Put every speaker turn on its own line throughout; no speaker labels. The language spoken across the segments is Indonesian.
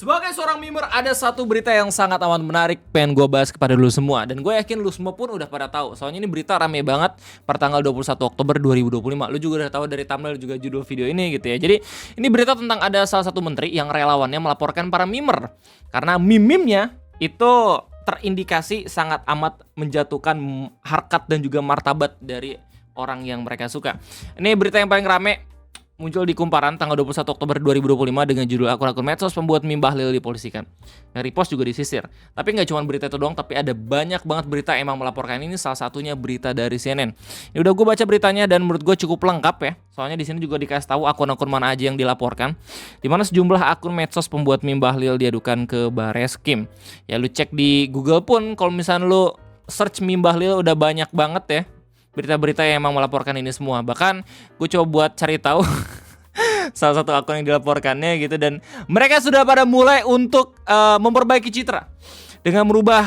Sebagai seorang mimer, ada satu berita yang sangat amat menarik pengen gue bahas kepada lu semua. Dan gue yakin lu semua pun udah pada tahu. Soalnya ini berita rame banget per tanggal 21 Oktober 2025. Lu juga udah tahu dari thumbnail juga judul video ini gitu ya. Jadi ini berita tentang ada salah satu menteri yang relawannya melaporkan para mimer. Karena mimimnya itu terindikasi sangat amat menjatuhkan harkat dan juga martabat dari orang yang mereka suka. Ini berita yang paling rame muncul di Kumparan tanggal 21 Oktober 2025 dengan judul akun-akun medsos pembuat meme Bahlil dipolisikan. Yang repost juga disisir. Tapi nggak cuma berita itu doang, tapi ada banyak banget berita emang melaporkan ini. Salah satunya berita dari CNN. Ini udah gue baca beritanya dan menurut gue cukup lengkap ya. Soalnya di sini juga dikasih tahu akun-akun mana aja yang dilaporkan. Dimana sejumlah akun medsos pembuat meme Bahlil diadukan ke Bareskrim. Ya lu cek di Google pun kalau misalnya lu search meme Bahlil udah banyak banget ya berita-berita yang emang melaporkan ini semua. Bahkan gue coba buat cari tahu salah satu akun yang dilaporkannya gitu, dan mereka sudah pada mulai untuk memperbaiki citra dengan merubah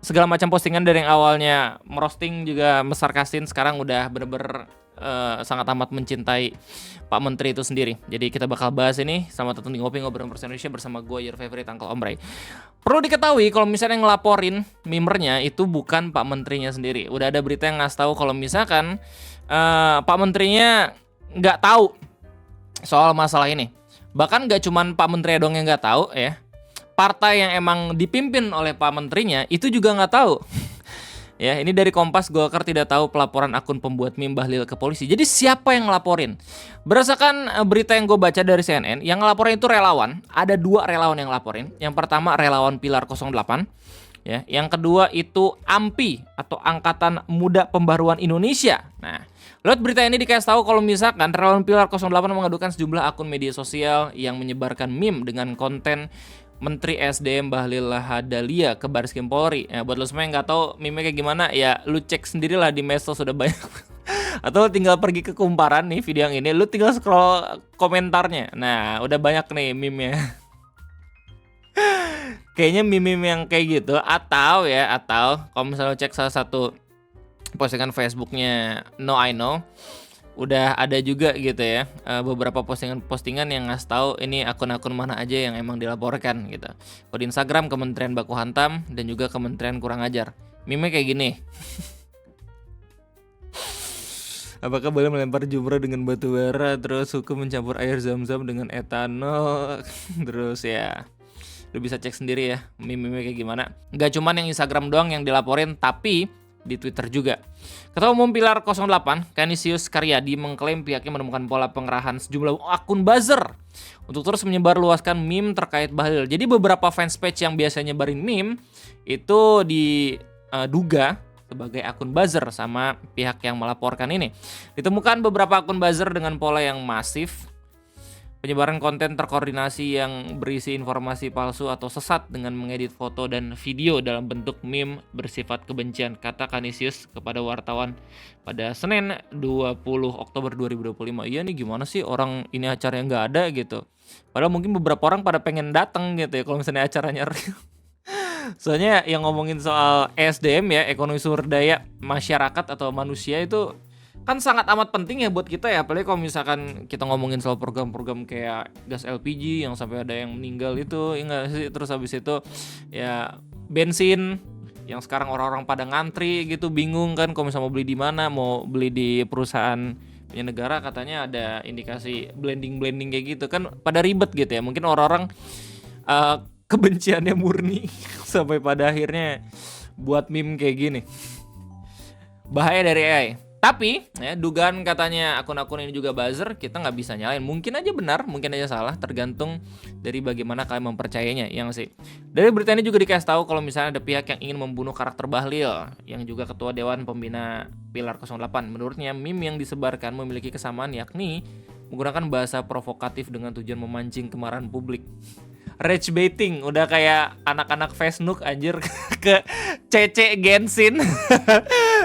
segala macam postingan dari yang awalnya merosting juga mesarkasin, sekarang udah bener-bener sangat amat mencintai Pak Menteri itu sendiri. Jadi kita bakal bahas ini. Selamat datang di Ngobrol Indonesia bersama gue, your favorite Uncle Om Ray. Perlu diketahui kalau misalnya yang ngelaporin mimernya itu bukan Pak Menterinya sendiri. Udah ada berita yang ngasih tahu kalau misalkan Pak Menterinya nggak tahu soal masalah ini. Bahkan gak cuman Pak Menteri dong yang gak tahu ya. Partai yang emang dipimpin oleh Pak Menterinya itu juga gak tahu. Ya, ini dari Kompas, Golkar tidak tahu pelaporan akun pembuat meme Bahlil ke polisi. Jadi siapa yang ngelaporin? Berdasarkan berita yang gue baca dari CNN, yang ngelaporin itu relawan. Ada 2 relawan yang ngelaporin. Yang pertama relawan Pilar 08. Ya, yang kedua itu AMPI atau Angkatan Muda Pembaruan Indonesia. Nah, lewat berita ini dikasih tahu kalau misalkan relawan Pilar 08 mengadukan sejumlah akun media sosial yang menyebarkan meme dengan konten Menteri SDM Bahlil Lahadalia ke Bareskrim Polri. Ya, buat lo semua yang nggak tahu meme kayak gimana, ya lu cek sendirilah di medsos sudah banyak. Atau tinggal pergi ke Kumparan nih video yang ini, lu tinggal scroll komentarnya. Nah, udah banyak nih meme-nya. Kayaknya meme-meme yang kayak gitu, atau kalau misalnya cek salah satu postingan Facebooknya No I Know, udah ada juga gitu ya beberapa postingan yang ngasih tahu ini akun-akun mana aja yang emang dilaporkan gitu. Kalau di Instagram Kementerian Baku Hantam dan juga Kementerian Kurang Ajar. Meme kayak gini. Apakah boleh melempar jumroh dengan batu bara, terus hukum mencampur air zam-zam dengan etanol? Terus ya lu bisa cek sendiri ya meme-meme kayak gimana. Gak cuman yang Instagram doang yang dilaporin, tapi di Twitter juga. Ketua Umum Pilar 08, Canisius Karyadi, mengklaim pihaknya menemukan pola pengerahan sejumlah akun buzzer untuk terus menyebarluaskan meme terkait Bahlil. Jadi beberapa fanspage yang biasanya nyebarin meme itu diduga sebagai akun buzzer sama pihak yang melaporkan ini. Ditemukan beberapa akun buzzer dengan pola yang masif, penyebaran konten terkoordinasi yang berisi informasi palsu atau sesat dengan mengedit foto dan video dalam bentuk meme bersifat kebencian, kata Canisius kepada wartawan pada Senin 20 Oktober 2025. Iya nih, gimana sih orang ini acaranya nggak ada gitu. Padahal mungkin beberapa orang pada pengen datang gitu ya kalau misalnya acaranya real. Soalnya yang ngomongin soal SDM ya, ekonomi sumber daya masyarakat atau manusia, itu kan sangat amat penting ya buat kita ya, apalagi kalau misalkan kita ngomongin soal program-program kayak gas LPG yang sampai ada yang meninggal itu, ya sih. Terus habis itu ya bensin yang sekarang orang-orang pada ngantri gitu, bingung kan kalau misalnya mau beli di mana, mau beli di perusahaan punya negara katanya ada indikasi blending kayak gitu kan, pada ribet gitu ya. Mungkin orang-orang kebenciannya murni sampai pada akhirnya buat meme kayak gini. Bahaya dari AI. Tapi ya, dugaan katanya akun-akun ini juga buzzer, kita nggak bisa nyalain. Mungkin aja benar, mungkin aja salah, tergantung dari bagaimana kalian mempercayainya, yang sih. Dari berita ini juga dikasih tahu kalau misalnya ada pihak yang ingin membunuh karakter Bahlil, yang juga ketua Dewan Pembina Pilar 08. Menurutnya meme yang disebarkan memiliki kesamaan, yakni menggunakan bahasa provokatif dengan tujuan memancing kemarahan publik. Rage baiting, udah kayak anak-anak Facebook anjir ke CC Genshin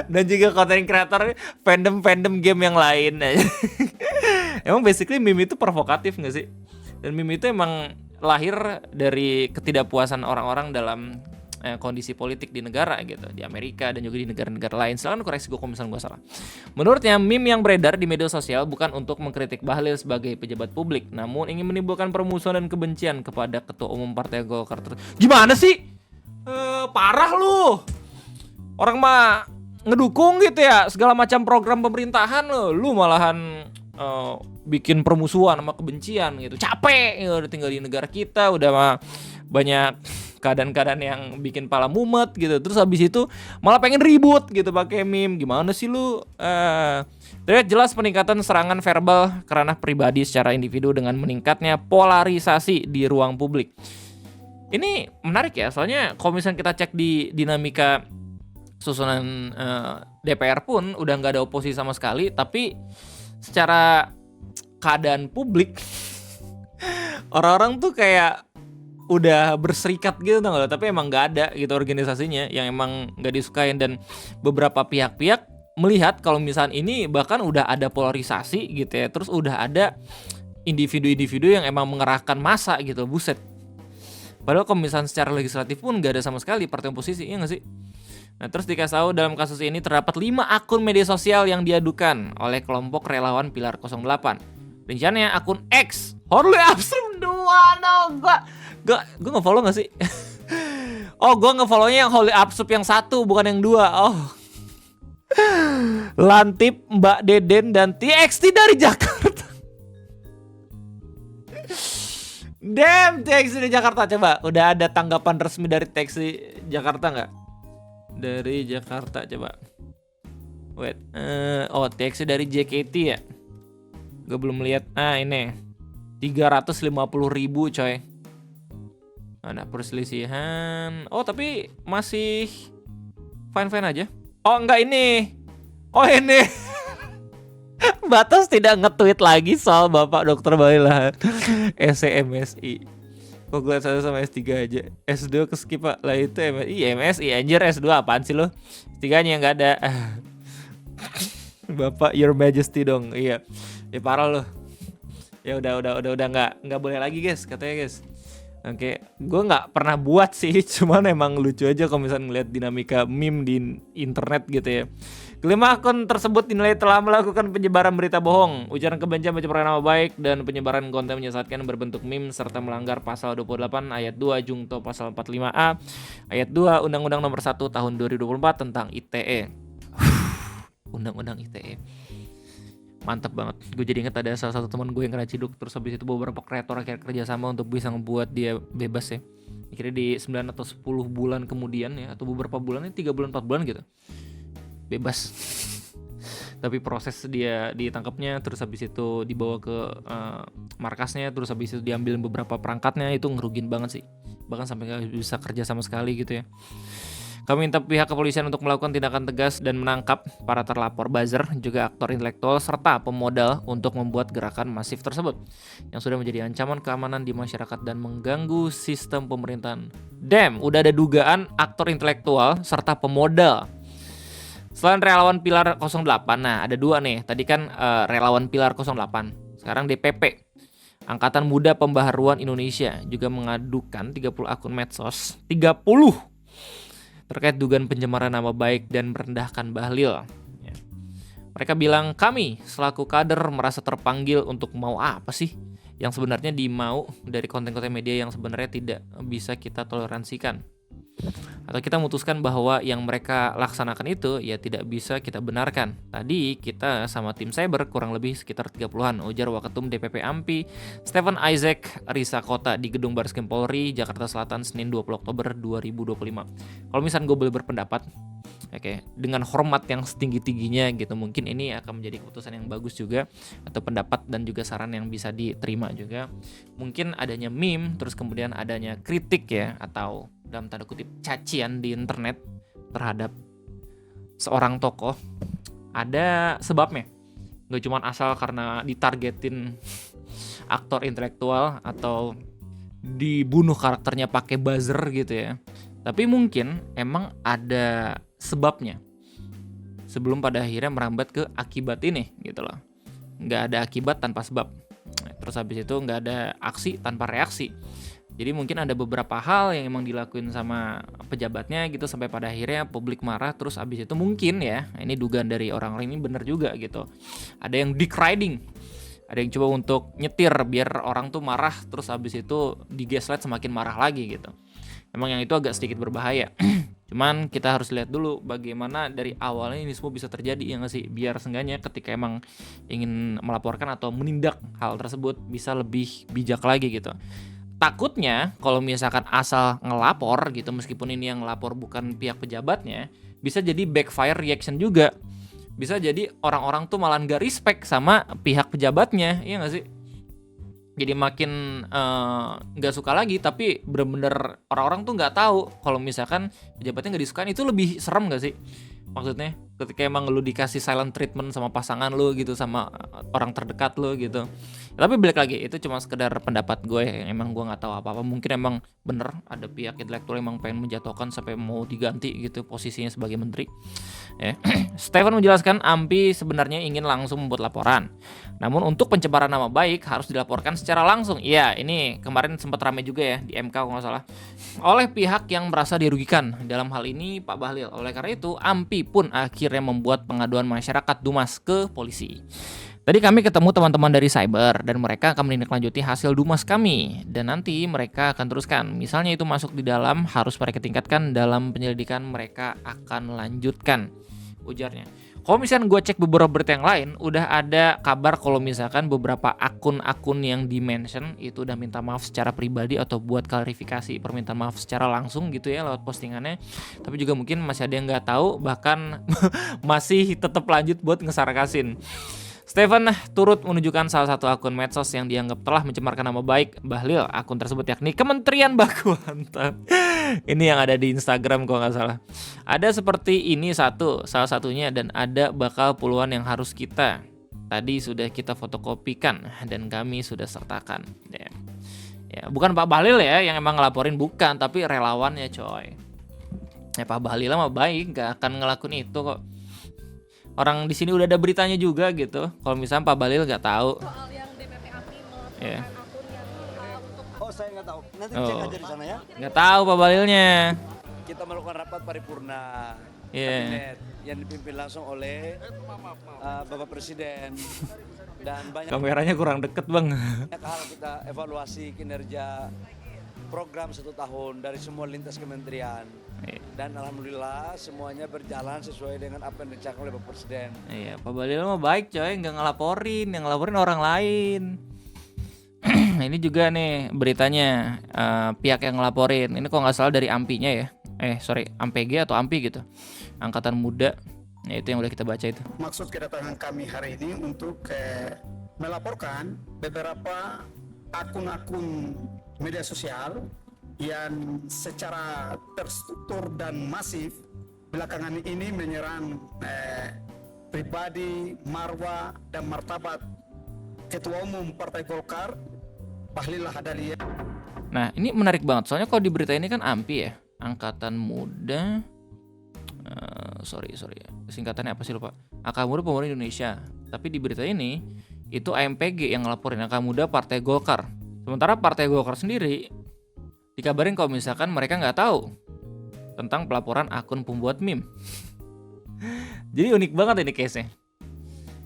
dan juga content creator fandom game yang lain. Emang basically meme itu provokatif gak sih? Dan meme itu emang lahir dari ketidakpuasan orang-orang dalam kondisi politik di negara gitu, di Amerika dan juga di negara-negara lain. Silakan koreksi gue kalau misalnya gue salah. Menurutnya, meme yang beredar di media sosial bukan untuk mengkritik Bahlil sebagai pejabat publik, namun ingin menimbulkan permusuhan dan kebencian kepada Ketua Umum Partai Golkar. Gimana sih? Parah lu. Orang mah ngedukung gitu ya segala macam program pemerintahan lu malahan bikin permusuhan sama kebencian gitu. Capek ya, udah tinggal di negara kita udah mah banyak keadaan-keadaan yang bikin pala mumet gitu. Terus habis itu malah pengen ribut gitu pakai meme. Gimana sih lu? Terlihat jelas peningkatan serangan verbal ke ranah pribadi secara individu dengan meningkatnya polarisasi di ruang publik. Ini menarik ya, soalnya kalau misalnya kita cek di dinamika susunan DPR pun udah nggak ada oposisi sama sekali, tapi secara keadaan publik orang-orang tuh kayak udah berserikat gitu tau gak? Tapi emang nggak ada gitu organisasinya yang emang nggak disukain, dan beberapa pihak-pihak melihat kalau misalnya ini bahkan udah ada polarisasi gitu ya, terus udah ada individu-individu yang emang mengerahkan massa gitu, buset. Padahal kalau misalnya secara legislatif pun gak ada sama sekali partai oposisi, iya gak sih? Nah, terus dikasih tahu dalam kasus ini terdapat 5 akun media sosial yang diadukan oleh kelompok relawan Pilar 08. Rencananya akun X, Holy Absum 2, no, gue nge-follow gak sih? Oh, gue nge-follownya yang Holy Absum yang 1, bukan yang 2. Oh. Lantip, Mbak Deden, dan TXT dari Jakarta. Damn, TXT dari Jakarta. Coba, udah ada tanggapan resmi dari TXT Jakarta gak? Dari Jakarta, coba. Wait, TXT dari JKT ya? Gue belum lihat. Ini 350.000 coy. Ada perselisihan. Oh, tapi masih fine-fine aja. Oh, enggak ini. Oh, ini. Batas tidak nge-tweet lagi soal Bapak Dr. Bahlil SCMSI. Kok gue satu sama S3 aja. S2 keskip pak. Lah itu MSI anjir, S2 apaan sih lo? S3-nya gak ada. Bapak Your Majesty dong. Iya. Ya parah lo. Ya udah nggak boleh lagi guys katanya guys. Oke, gue nggak pernah buat sih, cuman emang lucu aja kalau misalnya ngeliat dinamika meme di internet gitu ya. Kelima akun tersebut dinilai telah melakukan penyebaran berita bohong, ujaran kebencian, pencemaran nama baik, dan penyebaran konten menyesatkan berbentuk meme serta melanggar pasal 28 ayat 2 Jungto pasal 45A ayat 2 Undang-Undang Nomor 1 Tahun 2024 tentang ITE. Undang-Undang ITE. Mantap banget. Gue jadi inget ada salah satu teman gue yang kena ciduk. Terus habis itu beberapa kreator akhirnya kerja sama untuk bisa ngebuat dia bebas ya. Akhirnya di 9 atau 10 bulan kemudian ya, atau beberapa bulan, 3 bulan 4 bulan gitu, bebas. Tapi proses dia ditangkapnya, terus habis itu dibawa ke markasnya, terus habis itu diambil beberapa perangkatnya, itu ngerugin banget sih. Bahkan sampai gak bisa kerja sama sekali gitu ya. Kami minta pihak kepolisian untuk melakukan tindakan tegas dan menangkap para terlapor buzzer, juga aktor intelektual, serta pemodal untuk membuat gerakan masif tersebut yang sudah menjadi ancaman keamanan di masyarakat dan mengganggu sistem pemerintahan. Damn, udah ada dugaan aktor intelektual serta pemodal. Selain relawan Pilar 08, nah ada 2 nih. Tadi kan relawan Pilar 08, sekarang DPP. Angkatan Muda Pembaharuan Indonesia juga mengadukan 30 akun medsos, 30 terkait dugaan pencemaran nama baik dan merendahkan Bahlil. Mereka bilang, kami selaku kader merasa terpanggil untuk mau apa sih yang sebenarnya dimau dari konten-konten media yang sebenarnya tidak bisa kita toleransikan. Atau kita memutuskan bahwa yang mereka laksanakan itu ya tidak bisa kita benarkan. Tadi kita sama tim cyber kurang lebih sekitar 30-an, ujar Waketum DPP AMPI Stephen Isaac Risa Kota di Gedung Bareskrim Polri, Jakarta Selatan, Senin 20 Oktober 2025. Kalau misalnya gue boleh berpendapat, oke, dengan hormat yang setinggi-tingginya gitu, mungkin ini akan menjadi keputusan yang bagus juga, atau pendapat dan juga saran yang bisa diterima juga. Mungkin adanya meme, terus kemudian adanya kritik ya, atau dalam tanda kutip cacian di internet terhadap seorang tokoh, ada sebabnya. Gak cuma asal karena ditargetin aktor intelektual atau dibunuh karakternya pakai buzzer gitu ya. Tapi mungkin emang ada sebabnya sebelum pada akhirnya merambat ke akibat ini gitu loh. Gak ada akibat tanpa sebab. Terus habis itu gak ada aksi tanpa reaksi. Jadi mungkin ada beberapa hal yang emang dilakuin sama pejabatnya gitu sampai pada akhirnya publik marah, terus abis itu mungkin ya, ini dugaan dari orang-orang ini bener juga gitu. Ada yang dick riding, ada yang coba untuk nyetir biar orang tuh marah, terus abis itu digaslight semakin marah lagi gitu. Emang yang itu agak sedikit berbahaya. Cuman kita harus lihat dulu bagaimana dari awalnya ini semua bisa terjadi ya nggak sih, biar seenggaknya ketika emang ingin melaporkan atau menindak hal tersebut bisa lebih bijak lagi gitu. Takutnya kalau misalkan asal ngelapor gitu, meskipun ini yang ngelapor bukan pihak pejabatnya, bisa jadi backfire reaction juga. Bisa jadi orang-orang tuh malah nggak respect sama pihak pejabatnya, iya nggak sih? Jadi makin nggak suka lagi, tapi bener-bener orang-orang tuh nggak tahu kalau misalkan pejabatnya nggak disukain, itu lebih serem nggak sih? Maksudnya ketika emang lu dikasih silent treatment sama pasangan lu gitu, sama orang terdekat lu gitu. Tapi balik lagi, itu cuma sekedar pendapat gue yang emang gue nggak tahu apa-apa. Mungkin emang bener ada pihak intelektual emang pengen menjatuhkan sampai mau diganti gitu posisinya sebagai menteri. Ya. Stefan menjelaskan AMPI sebenarnya ingin langsung membuat laporan. Namun untuk pencemaran nama baik harus dilaporkan secara langsung. Iya, ini kemarin sempat ramai juga ya di MK kalau nggak salah. Oleh pihak yang merasa dirugikan. Dalam hal ini Pak Bahlil. Oleh karena itu AMPI pun akhirnya membuat pengaduan masyarakat Dumas ke polisi. Tadi kami ketemu teman-teman dari cyber dan mereka akan menindaklanjuti hasil Dumas kami dan nanti mereka akan teruskan. Misalnya itu masuk di dalam, harus mereka tingkatkan dalam penyelidikan, mereka akan lanjutkan, ujarnya. Kalau misalkan gue cek beberapa berita yang lain, udah ada kabar kalau misalkan beberapa akun-akun yang di-mention itu udah minta maaf secara pribadi atau buat klarifikasi permintaan maaf secara langsung gitu ya lewat postingannya. Tapi juga mungkin masih ada yang nggak tahu, bahkan masih tetap lanjut buat ngesarkasin. Stefan turut menunjukkan salah satu akun medsos yang dianggap telah mencemarkan nama baik Bahlil. Akun tersebut yakni Kementerian Baku Hantam. Ini yang ada di Instagram kalau nggak salah. Ada seperti ini salah satunya, dan ada bakal puluhan yang harus kita. Tadi sudah kita fotokopikan dan kami sudah sertakan. Ya, bukan Pak Bahlil ya yang emang ngelaporin, bukan, tapi relawannya coy. Ya Pak Bahlil mah baik, nggak akan ngelakuin itu kok. Orang di sini udah ada beritanya juga gitu. Kalau misalnya Pak Bahlil nggak tahu.
Soal yang DPP AMPI melaporkan
Yeah.
akun yang untuk
Oh, saya nggak tahu. Nanti cek aja di sana ya.
Nggak tahu Pak Bahlilnya.
Kita melakukan rapat paripurna
Iya.
kabinet yang dipimpin langsung oleh Bapak Presiden dan banyak
Kameranya kurang deket bang.
hal kita evaluasi kinerja program 1 tahun dari semua lintas kementerian. Dan alhamdulillah semuanya berjalan sesuai dengan apa yang dicanangkan oleh Bapak Presiden.
Iya, Pak Bahlil mah baik coy, nggak ngelaporin, yang ngelaporin orang lain. Ini juga nih beritanya, pihak yang ngelaporin. Ini kok nggak salah dari AMPI-nya ya. AMPG atau AMPI gitu. Angkatan Muda. Ya itu yang udah kita baca itu.
Maksud kedatangan kami hari ini untuk melaporkan beberapa akun-akun media sosial yang secara terstruktur dan masif belakangan ini menyerang pribadi, marwah, dan martabat Ketua Umum Partai Golkar, Bahlil Lahadalia.
Nah ini menarik banget, soalnya kalau di berita ini kan AMPI ya, Angkatan Muda, singkatannya apa sih lupa, Angkatan Muda Pemuda Indonesia. Tapi di berita ini itu AMPG yang ngelaporin, Angkatan Muda Partai Golkar. Sementara Partai Golkar sendiri dikabarin kalau misalkan mereka nggak tahu tentang pelaporan akun pembuat meme. Jadi unik banget ini case-nya.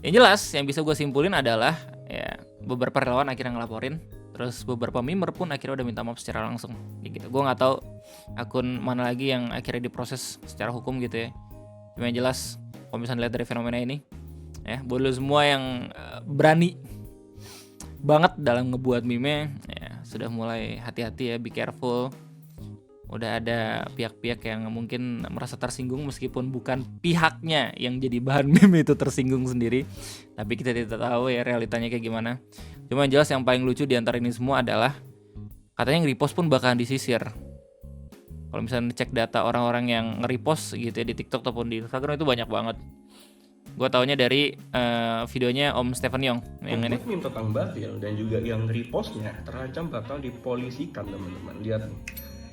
Yang jelas yang bisa gue simpulin adalah ya beberapa relawan akhirnya ngelaporin, terus beberapa memer pun akhirnya udah minta maaf secara langsung. Gitu. Gue nggak tahu akun mana lagi yang akhirnya diproses secara hukum gitu ya. Cuma yang jelas kalau misalnya lihat dari fenomena ini, ya buat lo semua yang berani banget dalam ngebuat meme, ya sudah mulai hati-hati ya, be careful. Udah ada pihak-pihak yang mungkin merasa tersinggung meskipun bukan pihaknya yang jadi bahan meme itu tersinggung sendiri. Tapi kita tidak tahu ya realitanya kayak gimana. Cuma yang jelas yang paling lucu di antara ini semua adalah katanya nge-repost pun bakalan disisir. Kalau misalnya cek data orang-orang yang nge-repost gitu ya di TikTok ataupun di Instagram itu banyak banget. Gue taunya dari videonya Om Stefan Yong yang ini.
Meme tentang Bahlil dan juga yang repostnya terancam bakal dipolisikan teman-teman. Lihat nih.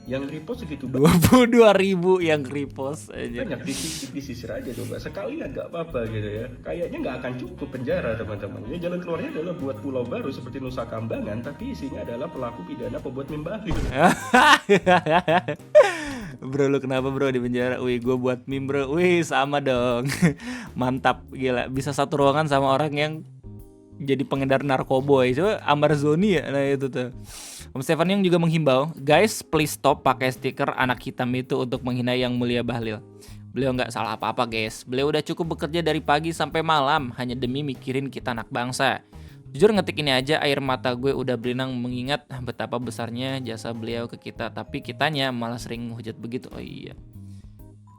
yang repost segitu banyak.
22.000 yang repost aja.
Banyak disisir aja coba sekali nggak apa-apa gitu ya, kayaknya nggak akan cukup penjara teman-teman. Ini jalan keluarnya adalah buat pulau baru seperti Nusa Kambangan, tapi isinya adalah pelaku pidana pembuat meme bahlil.
Bro, lu kenapa bro di penjara? Wih, gue buat meme bro. Wih, sama dong. Mantap, gila. Bisa satu ruangan sama orang yang jadi pengedar narkoboy. Coba Amar Zoni ya, nah itu tuh. Om Stefan yang juga menghimbau, guys please stop pakai stiker anak hitam itu untuk menghina yang mulia Bahlil. Beliau nggak salah apa-apa guys. Beliau udah cukup bekerja dari pagi sampai malam hanya demi mikirin kita anak bangsa. Jujur ngetik ini aja air mata gue udah berenang mengingat betapa besarnya jasa beliau ke kita. Tapi kitanya malah sering hujat begitu. Oh iya.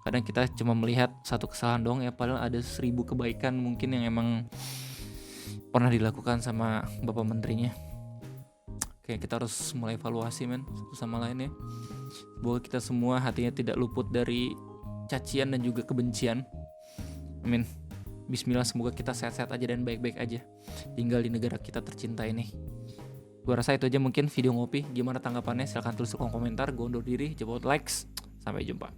Kadang kita cuma melihat satu kesalahan doang ya, padahal ada 1000 kebaikan mungkin yang emang pernah dilakukan sama Bapak Menterinya. Oke, kita harus mulai evaluasi men satu sama lain ya. Semoga kita semua hatinya tidak luput dari cacian dan juga kebencian. Amin. Bismillah, semoga kita sehat-sehat aja dan baik-baik aja tinggal di negara kita tercinta ini. Gua rasa itu aja mungkin video ngopi. Gimana tanggapannya? Silahkan tulis di kolom komentar. Gua undur diri, jemput likes. Sampai jumpa.